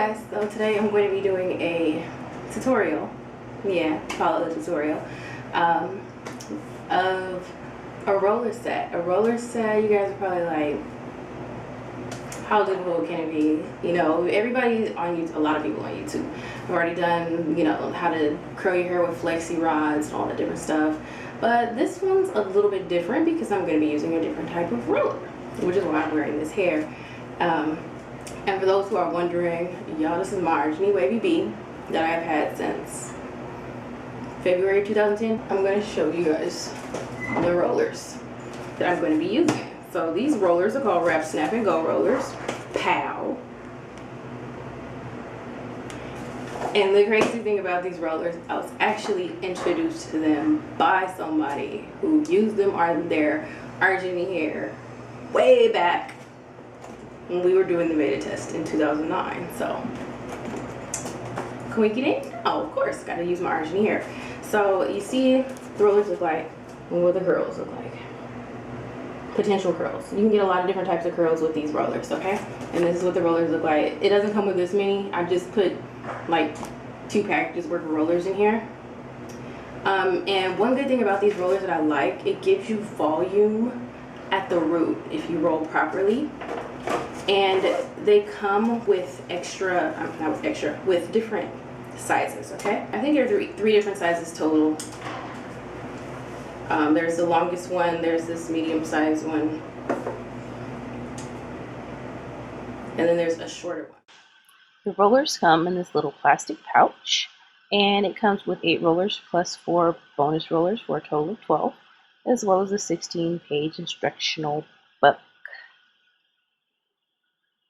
guys, so today I'm going to be doing a tutorial, call it a tutorial, of a roller set. A roller set, you guys are probably like, how difficult can it be? You know, everybody on YouTube, a lot of people on YouTube have already done, you know, how to curl your hair with flexi rods and all that different stuff. But this one's a little bit different because I'm going to be using a different type of roller, which is why I'm wearing this hair. And for those who are wondering, y'all, this is my Arjuni Wavy B that I've had since February 2010. I'm going to show you guys the rollers that I'm going to be using. So these rollers are called Wrap, Snap, and Go rollers. Pow! And the crazy thing about these rollers, I was actually introduced to them by somebody who used them on their Arjuni hair way back when we were doing the beta test in 2009. So, can we get in? Oh, of course, gotta use my Arjuni hair. So, you see the rollers look like, and what the curls look like. Potential curls. You can get a lot of different types of curls with these rollers, okay? And this is what the rollers look like. It doesn't come with this many. I just put like 2 packages worth of rollers in here. And one good thing about these rollers that I like, it gives you volume at the root if you roll properly. And they come with with different sizes, okay? I think there are three different sizes total. There's the longest one, there's this medium-sized one, and then there's a shorter one. The rollers come in this little plastic pouch, and it comes with 8 rollers plus 4 bonus rollers for a total of 12, as well as a 16-page instructional book.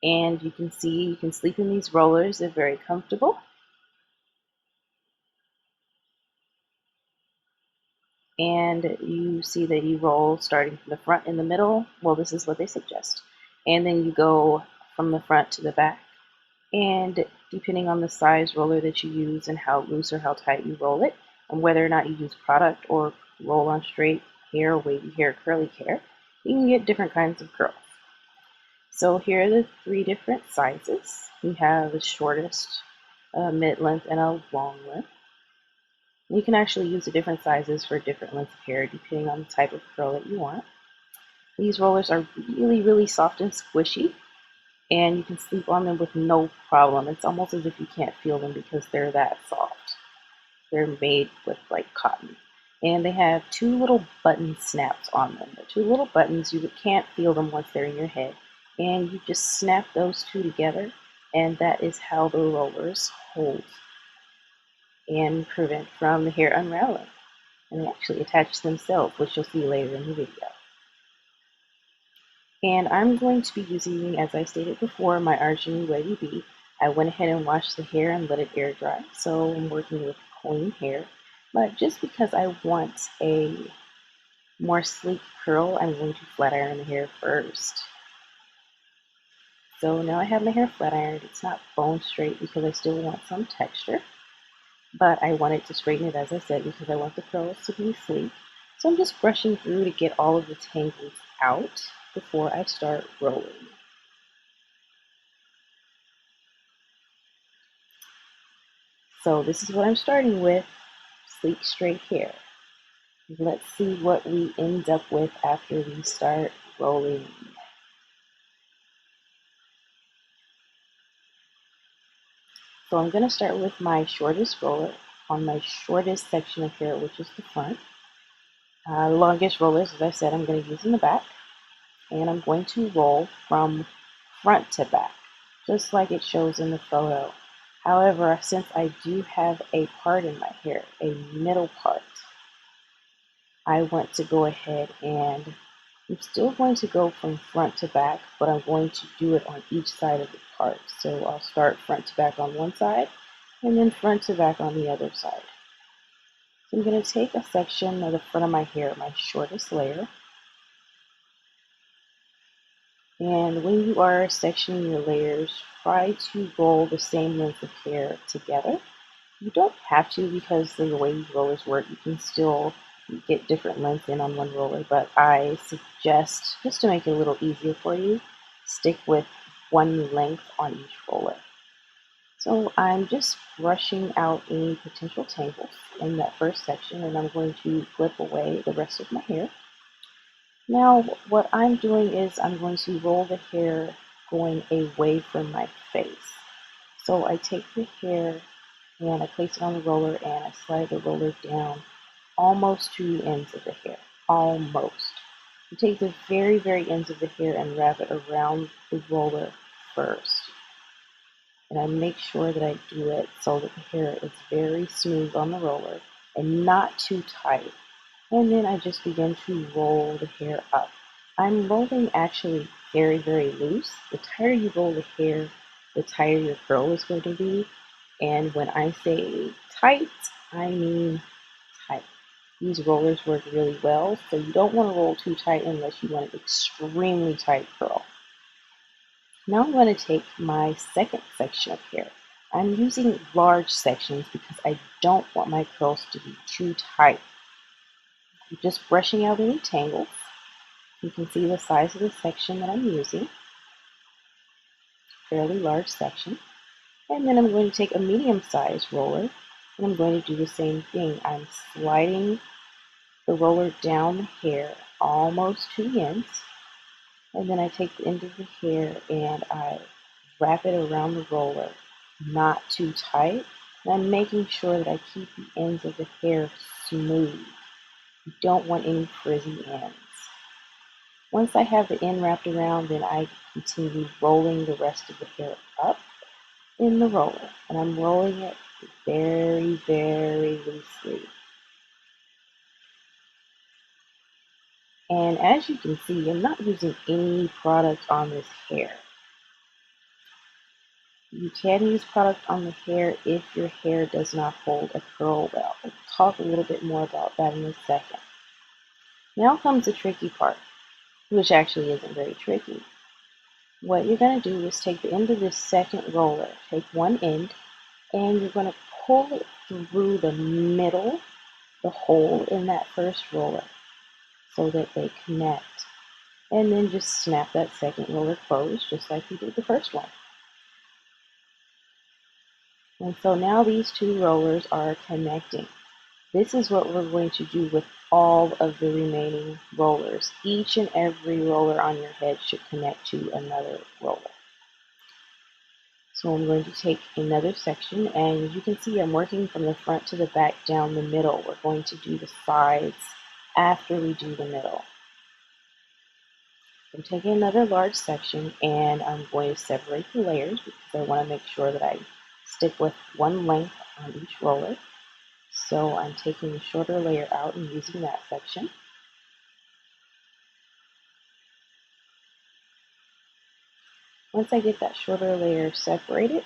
And you can see you can sleep in these rollers. They're very comfortable. And you see that you roll starting from the front in the middle. Well, this is what they suggest. And then you go from the front to the back. And depending on the size roller that you use and how loose or how tight you roll it, and whether or not you use product or roll on straight hair, wavy hair, curly hair, you can get different kinds of curls. So here are the 3 different sizes. We have the shortest, mid-length, and a long length. You can actually use the different sizes for different lengths of hair depending on the type of curl that you want. These rollers are really, really soft and squishy, and you can sleep on them with no problem. It's almost as if you can't feel them because they're that soft. They're made with like cotton. And they have 2 little button snaps on them. The 2 little buttons, you can't feel them once they're in your head. And you just snap those 2 together, and that is how the rollers hold and prevent from the hair unraveling. And they actually attach themselves, which you'll see later in the video. And I'm going to be using, as I stated before, my Arjuni Wavy B. I went ahead and washed the hair and let it air dry, so I'm working with clean hair. But just because I want a more sleek curl, I'm going to flat iron the hair first. So now I have my hair flat ironed. It's not bone straight because I still want some texture. But I wanted to straighten it, as I said, because I want the curls to be sleek. So I'm just brushing through to get all of the tangles out before I start rolling. So this is what I'm starting with, sleek straight hair. Let's see what we end up with after we start rolling. So I'm going to start with my shortest roller on my shortest section of hair, which is the front. The longest rollers, as I said, I'm going to use in the back. And I'm going to roll from front to back, just like it shows in the photo. However, since I do have a part in my hair, a middle part, I want to go ahead and I'm still going to go from front to back, but I'm going to do it on each side of the part. So I'll start front to back on one side, and then front to back on the other side. So I'm going to take a section of the front of my hair, my shortest layer. And when you are sectioning your layers, try to roll the same length of hair together. You don't have to because the way these rollers work, you can still get different lengths in on one roller, but I suggest, just to make it a little easier for you, stick with one length on each roller. So I'm just brushing out any potential tangles in that first section, and I'm going to clip away the rest of my hair. Now what I'm doing is I'm going to roll the hair going away from my face. So I take the hair and I place it on the roller and I slide the roller down almost to the ends of the hair. Almost. You take the very, very ends of the hair and wrap it around the roller first. And I make sure that I do it so that the hair is very smooth on the roller and not too tight. And then I just begin to roll the hair up. I'm rolling actually very, very loose. The tighter you roll the hair, the tighter your curl is going to be. And when I say tight, I mean tight. These rollers work really well, so you don't want to roll too tight unless you want an extremely tight curl. Now I'm going to take my second section of hair. I'm using large sections because I don't want my curls to be too tight. I'm just brushing out any tangles. You can see the size of the section that I'm using. Fairly large section. And then I'm going to take a medium-sized roller and I'm going to do the same thing. I'm sliding the roller down the hair almost to the ends. And then I take the end of the hair and I wrap it around the roller, not too tight. And I'm making sure that I keep the ends of the hair smooth. You don't want any frizzy ends. Once I have the end wrapped around, then I continue rolling the rest of the hair up in the roller. And I'm rolling it very, very loosely. And as you can see, I'm not using any product on this hair. You can use product on the hair if your hair does not hold a curl well. We'll talk a little bit more about that in a second. Now comes the tricky part, which actually isn't very tricky. What you're going to do is take the end of this second roller, take one end, and you're going to pull it through the middle, the hole in that first roller, so that they connect. And then just snap that second roller closed, just like you did the first one. And so now these two rollers are connecting. This is what we're going to do with all of the remaining rollers. Each and every roller on your head should connect to another roller. So I'm going to take another section, and as you can see, I'm working from the front to the back down the middle. We're going to do the sides after we do the middle. I'm taking another large section, and I'm going to separate the layers because I want to make sure that I stick with one length on each roller. So I'm taking the shorter layer out and using that section. Once I get that shorter layer separated,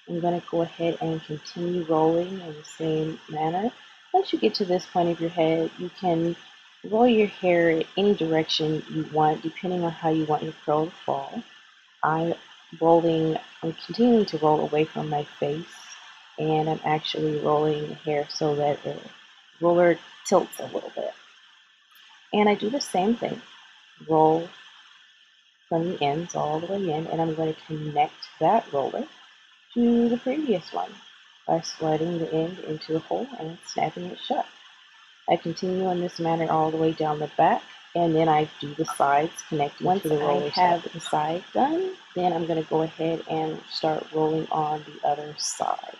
I'm going to go ahead and continue rolling in the same manner. Once you get to this point of your head, you can roll your hair in any direction you want, depending on how you want your curl to fall. I'm continuing to roll away from my face, and I'm actually rolling the hair so that the roller tilts a little bit. And I do the same thing, roll from the ends all the way in, and I'm going to connect that roller to the previous one by sliding the end into the hole and snapping it shut. I continue in this manner all the way down the back, and then I do the sides connecting to the roller. Once I have the side done, then I'm going to go ahead and start rolling on the other side.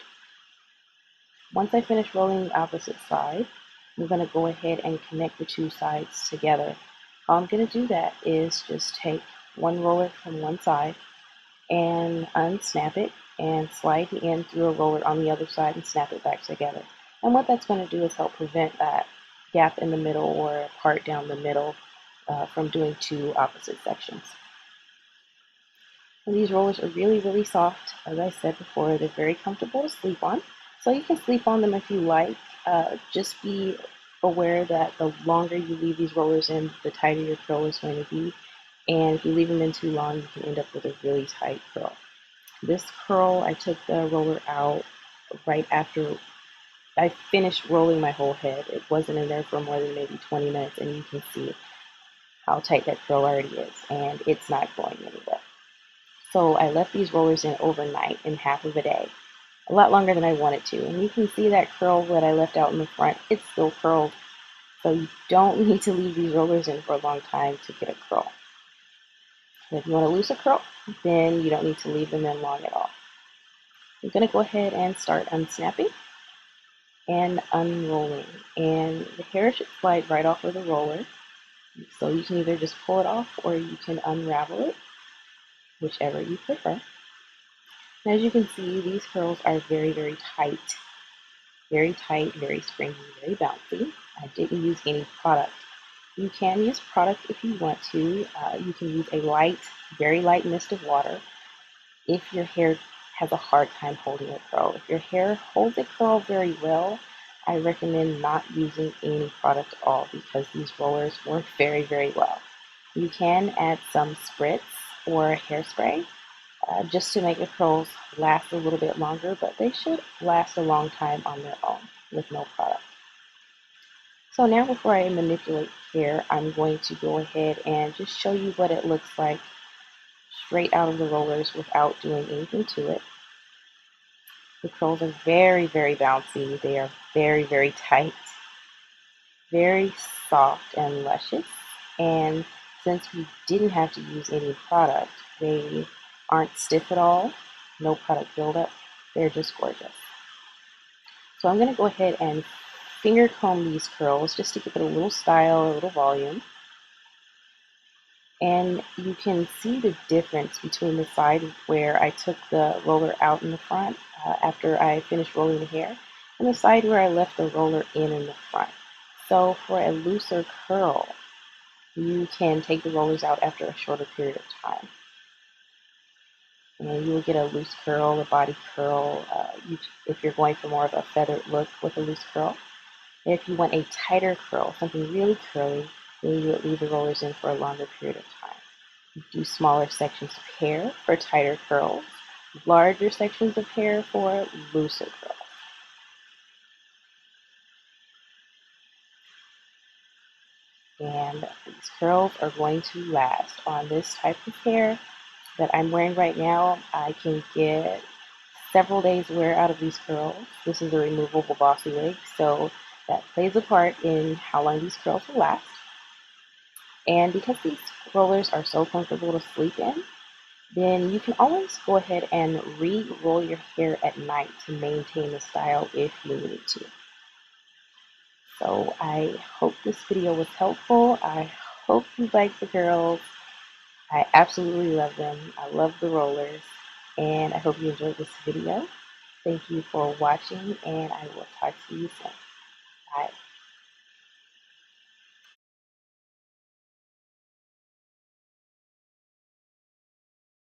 Once I finish rolling the opposite side, I'm going to go ahead and connect the two sides together. How I'm going to do that is just take one roller from one side and unsnap it and slide the end through a roller on the other side and snap it back together. And what that's going to do is help prevent that gap in the middle or part down the middle from doing two opposite sections. And these rollers are really, really soft. As I said before, they're very comfortable to sleep on. So you can sleep on them if you like. Just be aware that the longer you leave these rollers in, the tighter your curl is going to be. And if you leave them in too long, you can end up with a really tight curl. This curl, I took the roller out right after I finished rolling my whole head. It wasn't in there for more than maybe 20 minutes, and you can see how tight that curl already is, and it's not going anywhere. So I left these rollers in overnight in half of a day. a lot longer than I wanted to. And you can see that curl that I left out in the front, it's still curled. So you don't need to leave these rollers in for a long time to get a curl. If you want to lose a curl, then you don't need to leave them in long at all. I'm going to go ahead and start unsnapping and unrolling. And the hair should slide right off of the roller. So you can either just pull it off or you can unravel it, whichever you prefer. And as you can see, these curls are very, very tight, very springy, very bouncy. I didn't use any product. You can use product if you want to. You can use a light, very light mist of water if your hair has a hard time holding a curl. If your hair holds a curl very well, I recommend not using any product at all because these rollers work very, very well. You can add some spritz or hairspray just to make the curls last a little bit longer, but they should last a long time on their own with no product. So now before I manipulate hair, I'm going to go ahead and just show you what it looks like straight out of the rollers without doing anything to it. The curls are very, very bouncy. They are very, very tight, very soft and luscious. And since we didn't have to use any product, they aren't stiff at all, no product buildup. They're just gorgeous. So I'm going to go ahead and finger comb these curls just to give it a little style, a little volume. And you can see the difference between the side where I took the roller out in the front after I finished rolling the hair and the side where I left the roller in the front. So for a looser curl, you can take the rollers out after a shorter period of time. And you will get a loose curl, a body curl, if you're going for more of a feathered look with a loose curl. And if you want a tighter curl, something really curly, then you would leave the rollers in for a longer period of time. You do smaller sections of hair for tighter curls, larger sections of hair for looser curls. And these curls are going to last. On this type of hair that I'm wearing right now, I can get several days wear out of these curls. This is a removable bossy wig, so that plays a part in how long these curls will last. And because these rollers are so comfortable to sleep in, then you can always go ahead and re-roll your hair at night to maintain the style if you need to. So I hope this video was helpful. I hope you like the curls. I absolutely love them. I love the rollers. And I hope you enjoyed this video. Thank you for watching, and I will talk to you soon. Bye.